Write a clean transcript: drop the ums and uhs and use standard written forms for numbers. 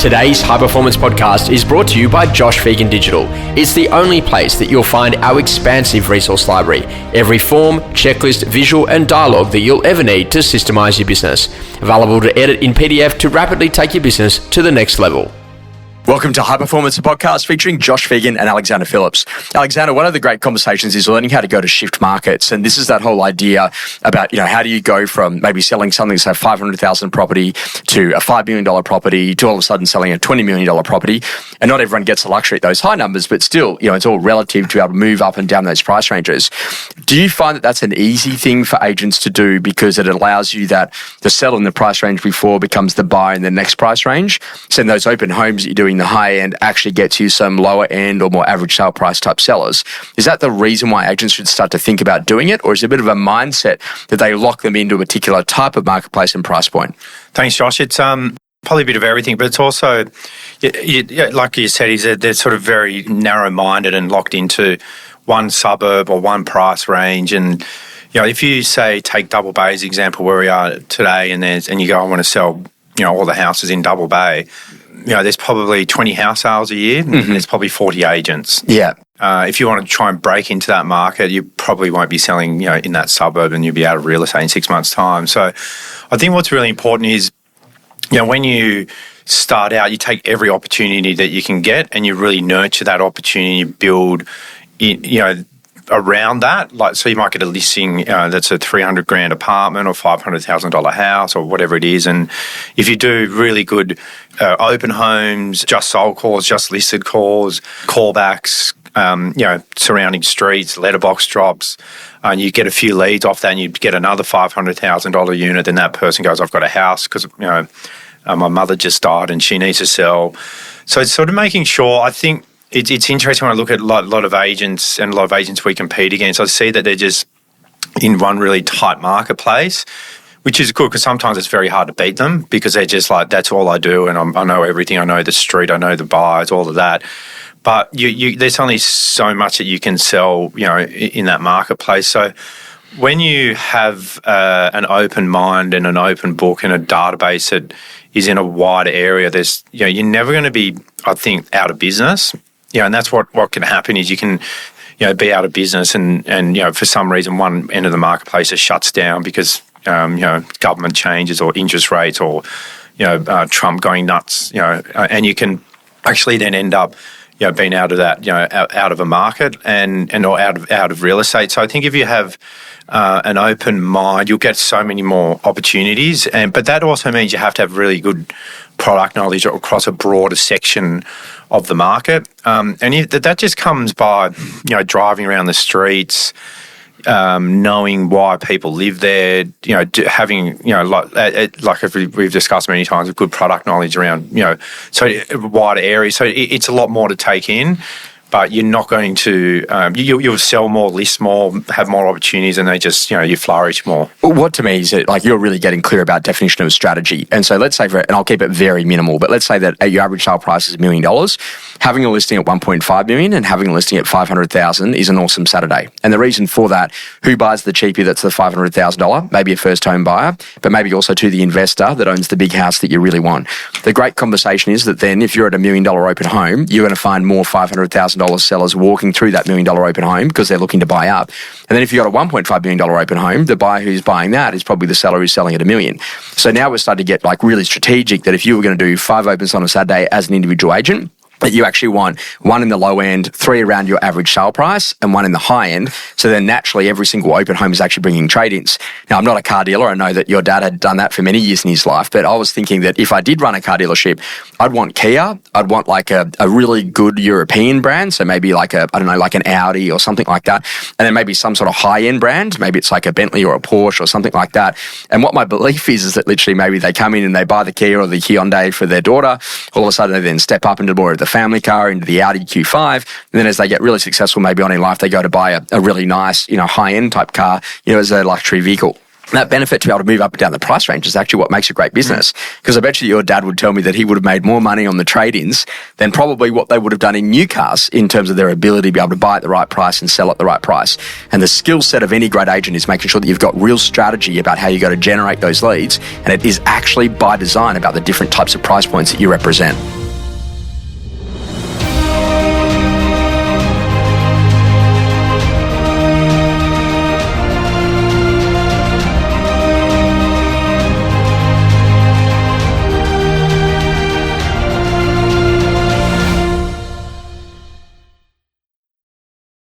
Today's High Performance Podcast is brought to you by Josh Phegan Digital. It's the only place that you'll find our expansive resource library. Every form, checklist, visual and dialogue that you'll ever need to systemize your business. Available to edit in PDF to rapidly take your business to the next level. Welcome to High Performance, a podcast featuring Josh Phegan and Alexander Phillips. Alexander, one of the great conversations is learning how to go to shift markets. And this is that whole idea about, how do you go from maybe selling something, say, $500,000 property to a $5 million property to all of a sudden selling a $20 million property. And not everyone gets the luxury at those high numbers, but still, it's all relative to be able to move up and down those price ranges. Do you find that that's an easy thing for agents to do because it allows you that the sell in the price range before becomes the buy in the next price range? So in those open homes that you're doing, the high end actually gets you some lower end or more average sale price type sellers. Is that the reason why agents should start to think about doing it? Or is it a bit of a mindset that they lock them into a particular type of marketplace and price point? Thanks, Josh. It's probably a bit of everything, but it's also, like you said, they're sort of very narrow-minded and locked into one suburb or one price range. And if you say take Double Bay's example where we are today, and you go, I want to sell all the houses in Double Bay. There's probably 20 house sales a year, and there's probably 40 agents. Yeah. If you want to try and break into that market, you probably won't be selling, in that suburb, and you'll be out of real estate in 6 months' time. So I think what's really important is, when you start out, you take every opportunity that you can get, and you really nurture that opportunity, you build, around that. So you might get a listing that's a $300,000 apartment or $500,000 house or whatever it is. And if you do really good open homes, just sold calls, just listed calls, callbacks, surrounding streets, letterbox drops, and you get a few leads off that and you get another $500,000 unit, then that person goes, I've got a house because, my mother just died and she needs to sell. So it's sort of making sure, I think, it's interesting when I look at a lot of agents and a lot of agents we compete against. I see that they're just in one really tight marketplace, which is good because sometimes it's very hard to beat them because they're just like, that's all I do and I know everything. I know the street, I know the buyers, all of that. But there's only so much that you can sell, in that marketplace. So when you have an open mind and an open book and a database that is in a wide area, there's, you're never going to be, I think, out of business. And that's what can happen is you can, be out of business and for some reason one end of the marketplace just shuts down because, government changes or interest rates or, Trump going nuts, and you can actually then end up, being out of that, out of a market and or out of real estate. So I think if you have an open mind, you'll get so many more opportunities. But that also means you have to have really good product knowledge across a broader section of the market. And that just comes by, driving around the streets, knowing why people live there, having, like we've discussed many times, good product knowledge around, so wider areas. So it's a lot more to take in. But you're not going to, you'll sell more, list more, have more opportunities, and they just, you flourish more. What to me is that, you're really getting clear about definition of strategy. And so let's say, and I'll keep it very minimal, but let's say that your average sale price is $1 million. Having a listing at $1.5 million and having a listing at $500,000 is an awesome Saturday. And the reason for that, who buys the cheapie that's the $500,000? Maybe a first home buyer, but maybe also to the investor that owns the big house that you really want. The great conversation is that then if you're at $1 million open home, you're going to find more $500,000 sellers walking through that $1 million open home because they're looking to buy up. And then if you've got a $1.5 million open home, the buyer who's buying that is probably the seller who's selling at $1 million. So now we're starting to get really strategic that if you were going to do 5 opens on a Saturday as an individual agent, that you actually want 1 in the low end, 3 around your average sale price, and 1 in the high end. So then naturally every single open home is actually bringing trade-ins. Now, I'm not a car dealer. I know that your dad had done that for many years in his life, but I was thinking that if I did run a car dealership, I'd want Kia. I'd want a really good European brand. So maybe like an Audi or something like that. And then maybe some sort of high-end brand. Maybe it's like a Bentley or a Porsche or something like that. And what my belief is that literally maybe they come in and they buy the Kia or the Hyundai for their daughter. All of a sudden they then step up into more of the family car, into the Audi Q5, and then as they get really successful maybe on in life, they go to buy a really nice, high-end type car, as a luxury vehicle. That benefit to be able to move up and down the price range is actually what makes a great business. Because I bet you your dad would tell me that he would have made more money on the trade-ins than probably what they would have done in new cars in terms of their ability to be able to buy at the right price and sell at the right price. And the skill set of any great agent is making sure that you've got real strategy about how you got to generate those leads. And it is actually by design about the different types of price points that you represent.